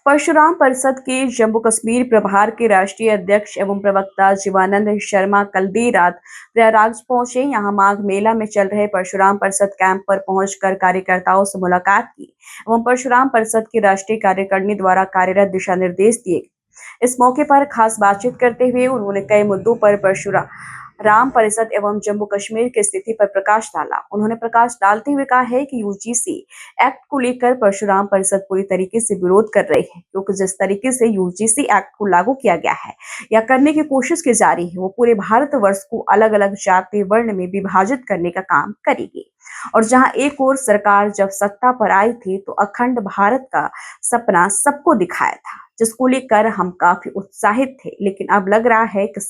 परशुराम परिषद के जम्मू कश्मीर प्रभार के राष्ट्रीय अध्यक्ष एवं प्रवक्ता जीवानंद शर्मा कल देर रात प्रयागराज पहुंचे। यहां माघ मेला में चल रहे परशुराम परिषद कैंप पर पहुंचकर कार्यकर्ताओं से मुलाकात की एवं परशुराम परिषद की राष्ट्रीय कार्यकारिणी द्वारा कार्यरत दिशा निर्देश दिए। इस मौके पर खास बातचीत करते हुए उन्होंने कई मुद्दों पर परशुराम परिषद एवं जम्मू कश्मीर की स्थिति पर प्रकाश डाला। उन्होंने प्रकाश डालते हुए कहा है कि यूजीसी एक्ट को लेकर परशुराम परिषद पूरी तरीके से विरोध कर रही है, क्योंकि जिस तरीके से यूजीसी एक्ट को लागू किया गया है या करने की कोशिश की जा रही है, वो पूरे भारतवर्ष को अलग अलग जाति वर्ण में विभाजित करने का काम करेगी। और जहां एक ओर सरकार जब सत्ता पर आई थी तो अखंड भारत का सपना सबको दिखाया था, जिसको लेकर हम काफी उत्साहित थे। लेकिन अब लग रहा है कि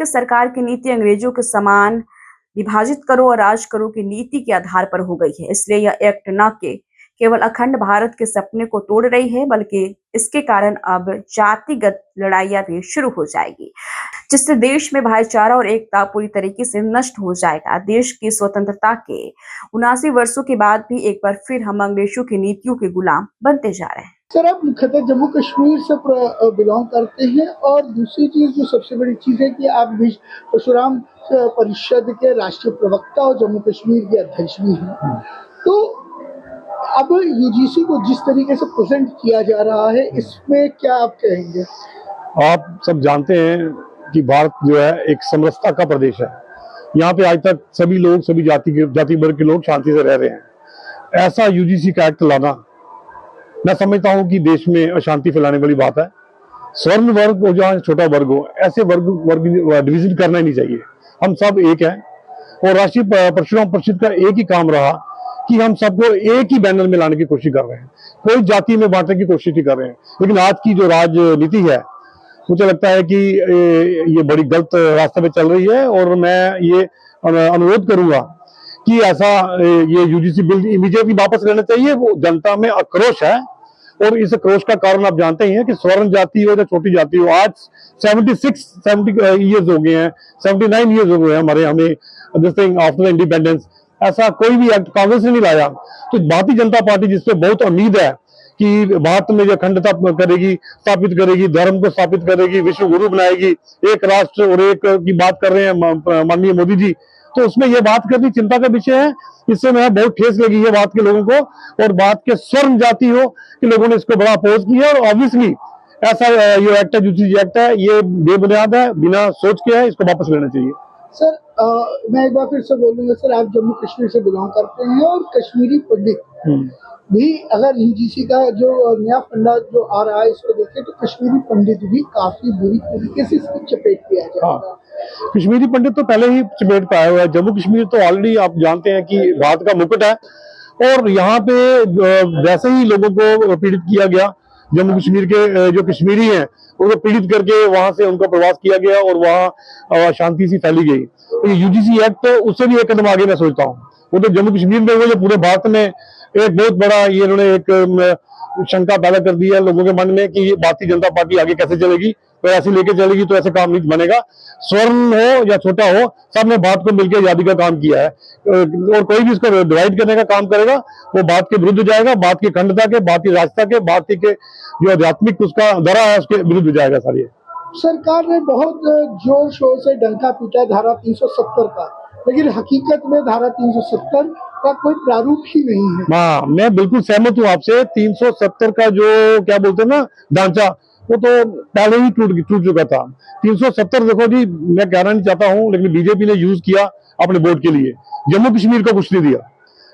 सरकार की नीति अंग्रेजों के समान विभाजित करो और राज करो की नीति के आधार पर हो गई है। इसलिए यह एक्ट न केवल अखंड भारत के सपने को तोड़ रही है, बल्कि इसके कारण अब जातिगत लड़ाइयां भी शुरू हो जाएगी, जिससे देश में भाईचारा और एकता पूरी तरीके से नष्ट हो जाएगा। देश की स्वतंत्रता के 79 वर्षों के बाद भी एक बार फिर हम अंग्रेजों की नीतियों के गुलाम बनते जा रहे हैं। सर, आप मुख्यतः जम्मू कश्मीर से बिलोंग करते हैं और दूसरी चीज जो सबसे बड़ी चीज है कि आप परशुराम परिषद के राष्ट्रीय प्रवक्ता और जम्मू कश्मीर के अध्यक्ष भी हैं। तो अब यूजीसी को जिस तरीके से प्रेजेंट किया जा रहा है, इसमें क्या आप कहेंगे? आप सब जानते हैं कि भारत जो है एक समरसता का प्रदेश है। यहाँ पे आज तक सभी लोग, सभी जाति वर्ग के लोग शांति से रह रहे हैं। ऐसा यूजीसी का एक्ट लाना, मैं समझता हूँ कि देश में अशांति फैलाने वाली बात है। स्वर्ण वर्ग और जहाँ छोटा वर्ग हो, ऐसे वर्ग डिवीजन करना ही नहीं चाहिए। हम सब एक हैं और राष्ट्रीय परशुराम परिषद का एक ही काम रहा कि हम सबको एक ही बैनर में लाने की कोशिश कर रहे हैं, कोई जाति में बांटने की कोशिश नहीं कर रहे हैं। लेकिन आज की जो राजनीति है, मुझे लगता है कि ये बड़ी गलत रास्ते पे चल रही है और मैं ये अनुरोध करूंगा कि ऐसा ये यूजीसी बिल इमीडिएटली वापस लेना चाहिए। वो जनता में आक्रोश है और इस आक्रोश का कारण आप जानते ही हैं कि स्वर्ण जाति हो या छोटी जाति हो, आज 70 ईयर्स हो गए हैं, 79 ईयर्स हो गए हैं हमें आफ्टर इंडिपेंडेंस। ऐसा कोई भी एक्ट कांग्रेस ने नहीं लाया। तो भारतीय जनता पार्टी, जिसपे बहुत उम्मीद है कि भारत में जो अखंडता करेगी, स्थापित करेगी, धर्म को स्थापित करेगी, विश्व गुरु बनाएगी, एक राष्ट्र और एक की बात कर रहे हैं माननीय मोदी जी, तो उसमें यह बात करनी चिंता का विषय है। इससे मैं बहुत ठेस लगी है बात के लोगों को, और बात के स्वर्ण जाति हो कि लोगों ने इसको बड़ा अपोज किया। और ऑब्वियसली ऐसा ये एक्ट है, यूजीसी एक्ट है, ये बेबुनियाद है, बिना सोच के है, इसको वापस लेना चाहिए। सर, मैं एक बार फिर से बोलूंगा, सर आप जम्मू कश्मीर से बिलोंग करते हैं और कश्मीरी पंडित भी, अगर यूजीसी का जो नया फंडा जो आ रहा है इसको देखें तो कश्मीरी पंडित भी काफी बुरी तरीके से इसकी चपेट में आ जाएगा। कश्मीरी पंडित तो पहले ही चपेट पे आया हुआ है। जम्मू कश्मीर तो ऑलरेडी आप जानते हैं कि भारत का मुकुट है और यहाँ पे वैसे ही लोगों को पीड़ित किया गया। जम्मू कश्मीर के जो कश्मीरी हैं उनको पीड़ित करके वहां से उनका प्रवास किया गया और वहाँ शांति सी फैली गई। तो यूजीसी एक्ट तो उससे भी एक कदम आगे मैं सोचता हूँ। वो तो जम्मू कश्मीर में हुआ, जो पूरे भारत में एक बहुत बड़ा ये इन्होंने एक शंका पैदा कर दी है लोगों के मन में कि भारतीय जनता पार्टी आगे कैसे चलेगी, तो ऐसे लेके चलेगी तो ऐसे काम नहीं बनेगा। स्वर्ण हो या छोटा हो, सबने भारत को मिलकर आजादी का काम किया है और कोई भी इसको डिवाइड करने का काम करेगा वो भारत के विरुद्ध जाएगा, भारत की अखंडता के, भारतीय राष्ट्रता के, भारतीय के जो आध्यात्मिक उसका दरा है उसके विरुद्ध जाएगा। सारी सरकार ने बहुत जोर शोर से डंका पीटा धारा 370 का, लेकिन हकीकत में धारा 370 का कोई प्रारूप ही नहीं है। हाँ, मैं बिल्कुल सहमत हूँ आपसे। 370 का जो क्या बोलते हैं ना ढांचा, वो तो पहले ही टूट चुका था। 370 देखो जी, मैं कहना नहीं चाहता हूँ, लेकिन बीजेपी ने यूज किया अपने वोट के लिए। जम्मू कश्मीर को कुछ नहीं दिया।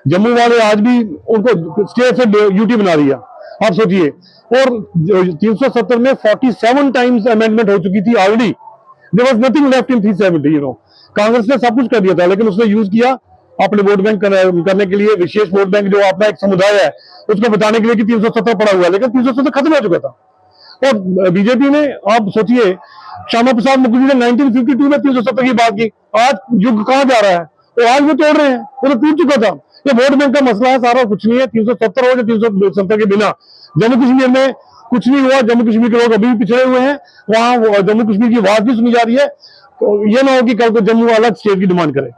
जम्मू वाले आज भी उनको स्टेट से यूटी बना दिया, आप सोचिए। और 370 में 47 टाइम्स अमेंडमेंट हो चुकी थी already. There was nothing left in 370। Congress ने सब कुछ कर दिया था, लेकिन उसने यूज किया अपने वोट बैंक करने के लिए। विशेष वोट बैंक जो अपना एक समुदाय है उसको बताने के लिए कि 370 पड़ा हुआ है, लेकिन 370 खत्म हो चुका था। और बीजेपी ने, आप सोचिए, श्यामा प्रसाद मुखर्जी ने 1952 में 370 की बात की। आज युग कहाँ जा रहा है और आज वो तोड़ रहे हैं, वो तो टूट चुका था। ये वोट बैंक का मसला है सारा, कुछ नहीं है। 370 हो या 370 के बिना जम्मू कश्मीर में कुछ नहीं हुआ। जम्मू कश्मीर के लोग अभी भी पिछड़े हुए हैं, वहां जम्मू कश्मीर की आवाज भी सुनी जा रही है। तो ये ना हो कि कल को जम्मू अलग स्टेट की डिमांड करे।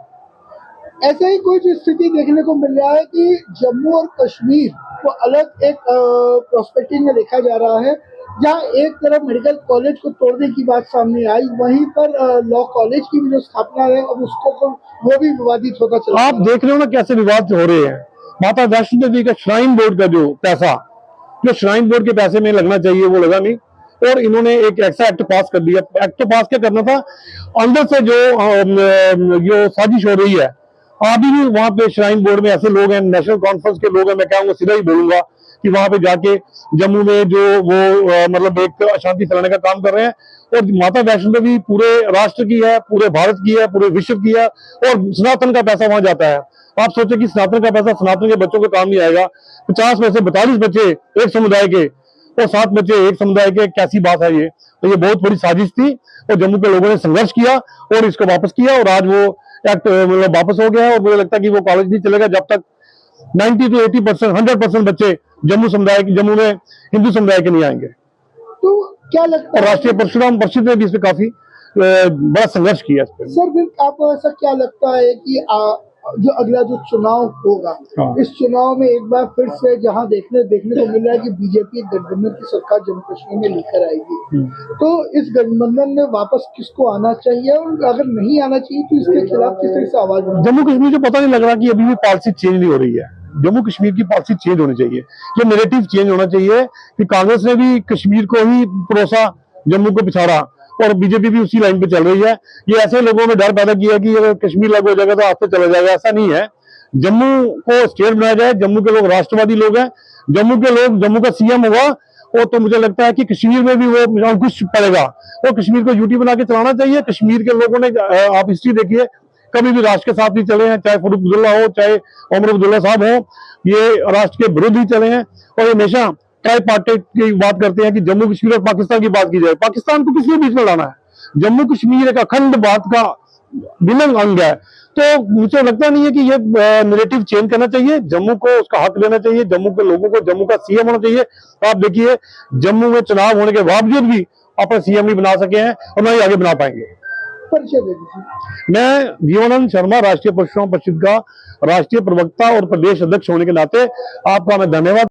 ऐसा ही कुछ स्थिति देखने को मिल रहा है कि जम्मू और कश्मीर को अलग एक प्रोस्पेक्टिव में देखा जा रहा है, जहां एक तरफ मेडिकल कॉलेज को तोड़ने की बात सामने आई, वहीं पर लॉ कॉलेज की भी जो स्थापना है अब उसको वो भी विवादित होता चला। आप देख रहे हो ना कैसे विवाद हो रहे हैं। माता वैष्णो देवी का श्राइन बोर्ड का जो पैसा, जो श्राइन बोर्ड के पैसे में लगना चाहिए वो लगा नहीं, और इन्होंने एक ऐसा एक्ट पास कर दिया। एक्ट तो पास क्या करना था, अंदर से जो साजिश हो रही है। अभी भी वहां पे श्राइन बोर्ड में ऐसे लोग हैं, नेशनल कॉन्फ्रेंस के लोग हैं, मैं कहूंगा सीधा ही बोलूंगा कि वहां पे जाके जम्मू में जो वो मतलब एक अशांति फैलाने का काम कर रहे हैं। और माता वैष्णो देवी पूरे राष्ट्र की है, पूरे भारत की है, पूरे विश्व की है, और सनातन का पैसा वहां जाता है। आप सोचे कि सनातन का पैसा सनातन के बच्चों के काम नहीं आएगा। 50 में से 42 बच्चे एक समुदाय के और 7 बच्चे एक समुदाय के, कैसी बात है ये। तो ये बहुत बड़ी साजिश थी और जम्मू के लोगों ने संघर्ष किया और इसको वापस किया, और आज वो एक्ट मतलब वापस हो गया है। और मुझे लगता है कि वो कॉलेज नहीं चलेगा जब तक 90 to 80%, 100% बच्चे जम्मू में हिंदू समुदाय के नहीं आएंगे। तो क्या लगता और है राष्ट्रीय परशुराम परिषद ने भी इस पे काफी बड़ा संघर्ष किया इस पे। सर, फिर आपको ऐसा क्या लगता है कि जो अगला जो चुनाव होगा, हाँ। इस चुनाव में एक बार फिर से जहां देखने को मिल रहा है कि बीजेपी गठबंधन की सरकार जम्मू कश्मीर में लेकर आएगी, तो इस गठबंधन में वापस किसको आना चाहिए, और अगर नहीं आना चाहिए तो इसके खिलाफ किस तरह से आवाज उठाएं? जम्मू कश्मीर को पता नहीं लग रहा कि अभी भी पॉलिसी चेंज नहीं हो रही है। जम्मू कश्मीर की पॉलिसी चेंज होनी चाहिए, ये नैरेटिव चेंज होना चाहिए कि कांग्रेस ने भी कश्मीर को ही परोसा, जम्मू को पिछाड़ा, और बीजेपी भी उसी लाइन पे चल रही है। ये ऐसे लोगों में डर पैदा किया कि अगर कश्मीर अलग हो जाएगा तो आपसे चला जाएगा, ऐसा नहीं है। जम्मू को स्टेट बनाया जाए, जम्मू के लोग राष्ट्रवादी लोग हैं, जम्मू के लोग, जम्मू का सीएम होगा और तो मुझे लगता है कि कश्मीर में भी वो अंकुश पड़ेगा और कश्मीर को यूटी बना के चलाना चाहिए। कश्मीर के लोगों ने, आप हिस्ट्री देखिए, कभी भी राष्ट्र के साथ नहीं चले हैं, चाहे फारूक अब्दुल्ला हो, चाहे उमर अब्दुल्ला साहब हो, ये राष्ट्र के विरुद्ध ही चले हैं। और ये हमेशा ट्राईपार्टाइट की बात करते हैं कि जम्मू कश्मीर और पाकिस्तान की बात की जाए। पाकिस्तान को किसके बीच में लाना है? जम्मू कश्मीर एक अखंड भारत का विलंग अंग है। तो मुझे लगता नहीं है कि ये नैरेटिव चेंज करना चाहिए। जम्मू को उसका हक देना चाहिए, जम्मू के लोगों को जम्मू का सीएम होना चाहिए। आप देखिए, जम्मू में चुनाव होने के बावजूद भी अपना सीएम नहीं बना सके हैं और न ही आगे बना पाएंगे। परिचय दे दीजिए। मैं जीवानंद शर्मा, राष्ट्रीय परशुराम परिषद का राष्ट्रीय प्रवक्ता और प्रदेश अध्यक्ष होने के नाते आपका मैं धन्यवाद